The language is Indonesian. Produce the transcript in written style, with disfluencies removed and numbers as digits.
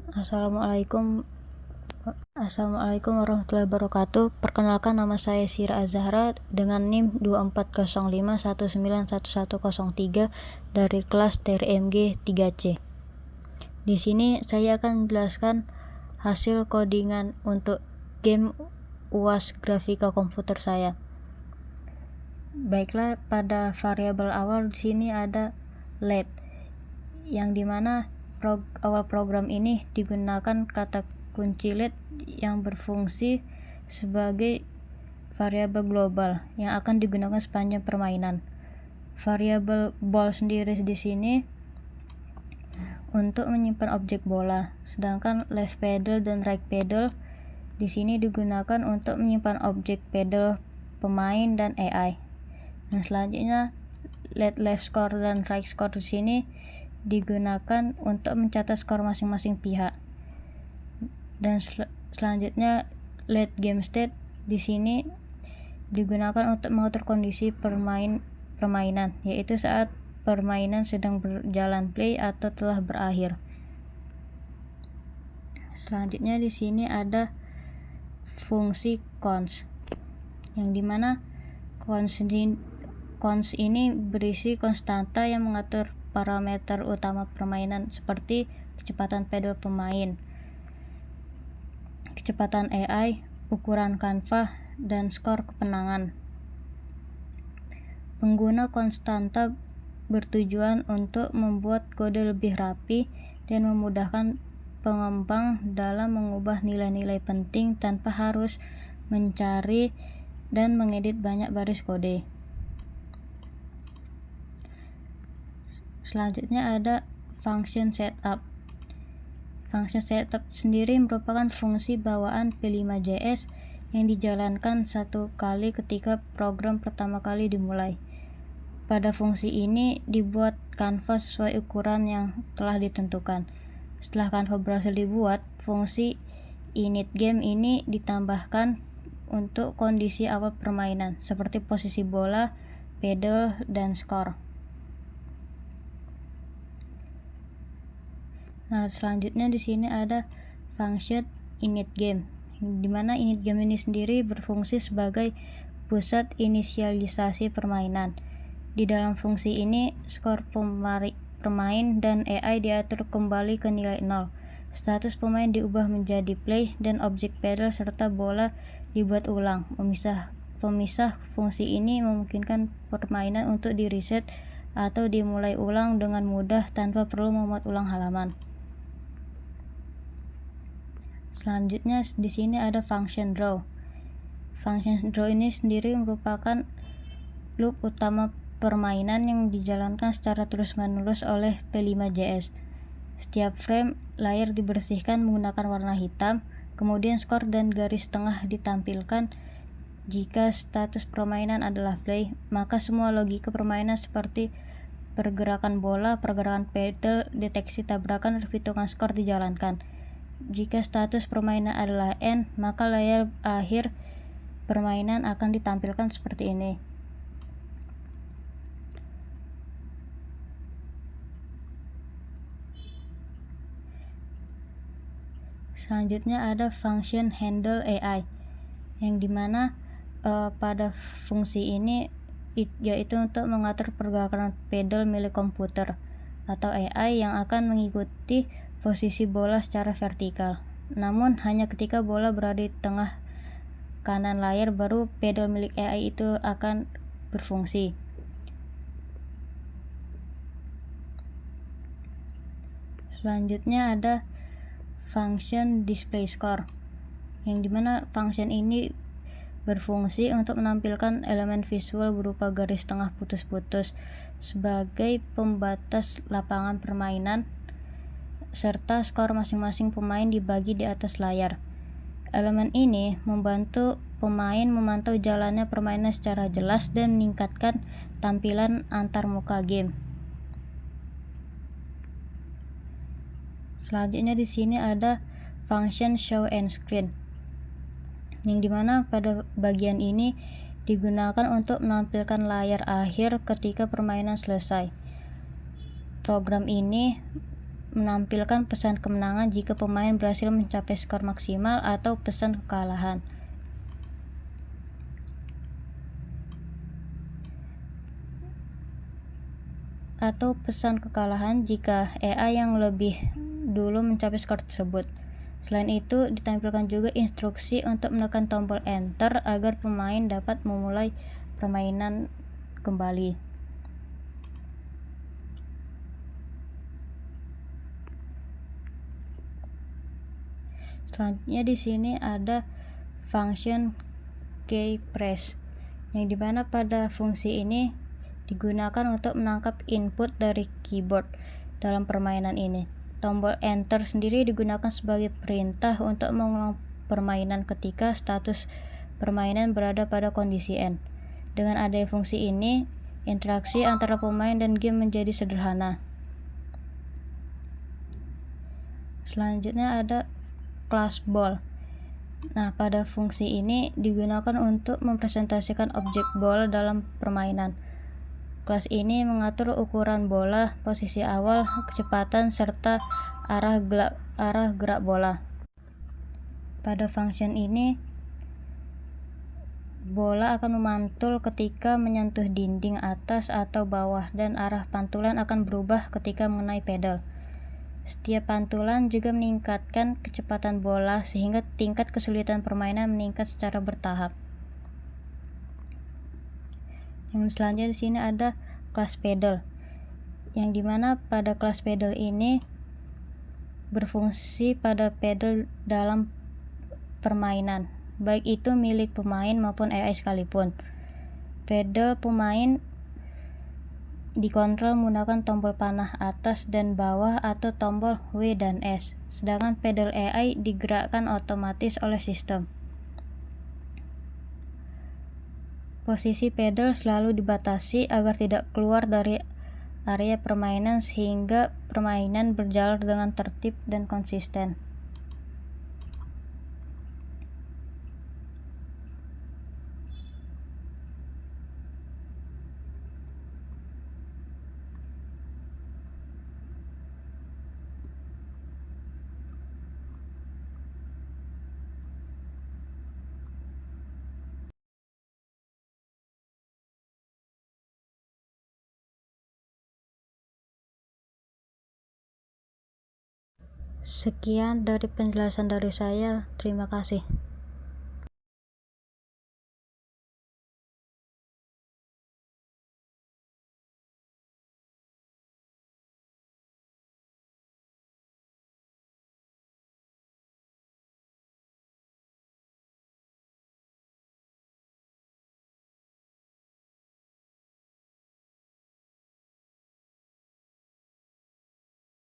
Assalamualaikum Assalamualaikum warahmatullahi wabarakatuh. Perkenalkan, nama saya Sira Azahra dengan NIM 2405191103 dari kelas TRMG 3C. Di sini saya akan menjelaskan hasil codingan untuk game UAS grafika komputer saya. Baiklah, pada variabel awal di sini ada let, yang dimana awal program ini digunakan kata kunci let yang berfungsi sebagai variabel global yang akan digunakan sepanjang permainan. Variabel ball sendiri di sini untuk menyimpan objek bola, sedangkan left pedal dan right pedal di sini digunakan untuk menyimpan objek pedal, pemain, dan AI. Dan selanjutnya let left score dan right score di sini digunakan untuk mencatat skor masing-masing pihak. Dan selanjutnya let game state di sini digunakan untuk mengatur kondisi permainan, yaitu saat permainan sedang berjalan play atau telah berakhir. Selanjutnya di sini ada fungsi cons, yang dimana cons ini berisi konstanta yang mengatur parameter utama permainan seperti kecepatan pedal pemain, kecepatan AI, ukuran kanvas, dan skor kemenangan. Pengguna konstanta bertujuan untuk membuat kode lebih rapi dan memudahkan pengembang dalam mengubah nilai-nilai penting tanpa harus mencari dan mengedit banyak baris kode. Selanjutnya ada function setup. Function setup sendiri merupakan fungsi bawaan P5JS yang dijalankan satu kali ketika program pertama kali dimulai. Pada fungsi ini dibuat kanvas sesuai ukuran yang telah ditentukan. Setelah kanvas berhasil dibuat, fungsi init game ini ditambahkan untuk kondisi awal permainan seperti posisi bola, pedal, dan skor. Nah, selanjutnya di sini ada function init game, di mana init game ini sendiri berfungsi sebagai pusat inisialisasi permainan. Di dalam fungsi ini, skor pemain dan AI diatur kembali ke nilai 0. Status pemain diubah menjadi play dan objek pedal serta bola dibuat ulang. Pemisah fungsi ini memungkinkan permainan untuk di-reset atau dimulai ulang dengan mudah tanpa perlu memuat ulang halaman. Selanjutnya di sini ada function draw. Function draw ini sendiri merupakan loop utama permainan yang dijalankan secara terus-menerus oleh P5JS. Setiap frame layar dibersihkan menggunakan warna hitam, kemudian skor dan garis tengah ditampilkan. Jika status permainan adalah play, maka semua logika permainan seperti pergerakan bola, pergerakan pedal, deteksi tabrakan, dan perhitungan skor dijalankan. Jika status permainan adalah end, maka layar akhir permainan akan ditampilkan seperti ini. Selanjutnya ada function handle AI, yang dimana pada fungsi ini yaitu untuk mengatur pergerakan pedal milik komputer atau AI yang akan mengikuti posisi bola secara vertikal. Namun hanya ketika bola berada di tengah kanan layar baru pedal milik AI itu akan berfungsi. Selanjutnya ada function display score, yang dimana function ini berfungsi untuk menampilkan elemen visual berupa garis tengah putus-putus sebagai pembatas lapangan permainan serta skor masing-masing pemain dibagi di atas layar. Elemen ini membantu pemain memantau jalannya permainan secara jelas dan meningkatkan tampilan antar muka game. Selanjutnya di sini ada function show end screen, yang dimana pada bagian ini digunakan untuk menampilkan layar akhir ketika permainan selesai. Program ini menampilkan pesan kemenangan jika pemain berhasil mencapai skor maksimal atau pesan kekalahan. Jika AI yang lebih dulu mencapai skor tersebut. Selain itu, ditampilkan juga instruksi untuk menekan tombol Enter agar pemain dapat memulai permainan kembali. Selanjutnya di sini ada function key press, yang dimana pada fungsi ini digunakan untuk menangkap input dari keyboard dalam permainan ini. Tombol Enter sendiri digunakan sebagai perintah untuk mengulang permainan ketika status permainan berada pada kondisi N. Dengan adanya fungsi ini, interaksi antara pemain dan game menjadi sederhana. Selanjutnya ada class ball. Nah, pada fungsi ini digunakan untuk mempresentasikan objek bola dalam permainan. Kelas ini mengatur ukuran bola, posisi awal, kecepatan, serta arah gerak bola. Pada function ini, bola akan memantul ketika menyentuh dinding atas atau bawah, dan arah pantulan akan berubah ketika mengenai pedal. Setiap pantulan juga meningkatkan kecepatan bola sehingga tingkat kesulitan permainan meningkat secara bertahap. Yang selanjutnya di sini ada kelas pedal, yang dimana pada kelas pedal ini berfungsi pada pedal dalam permainan, baik itu milik pemain maupun AI sekalipun. Pedal pemain dikontrol menggunakan tombol panah atas dan bawah atau tombol W dan S, sedangkan pedal AI digerakkan otomatis oleh sistem. Posisi pedal selalu dibatasi agar tidak keluar dari area permainan sehingga permainan berjalan dengan tertib dan konsisten. Sekian dari penjelasan dari saya. Terima kasih.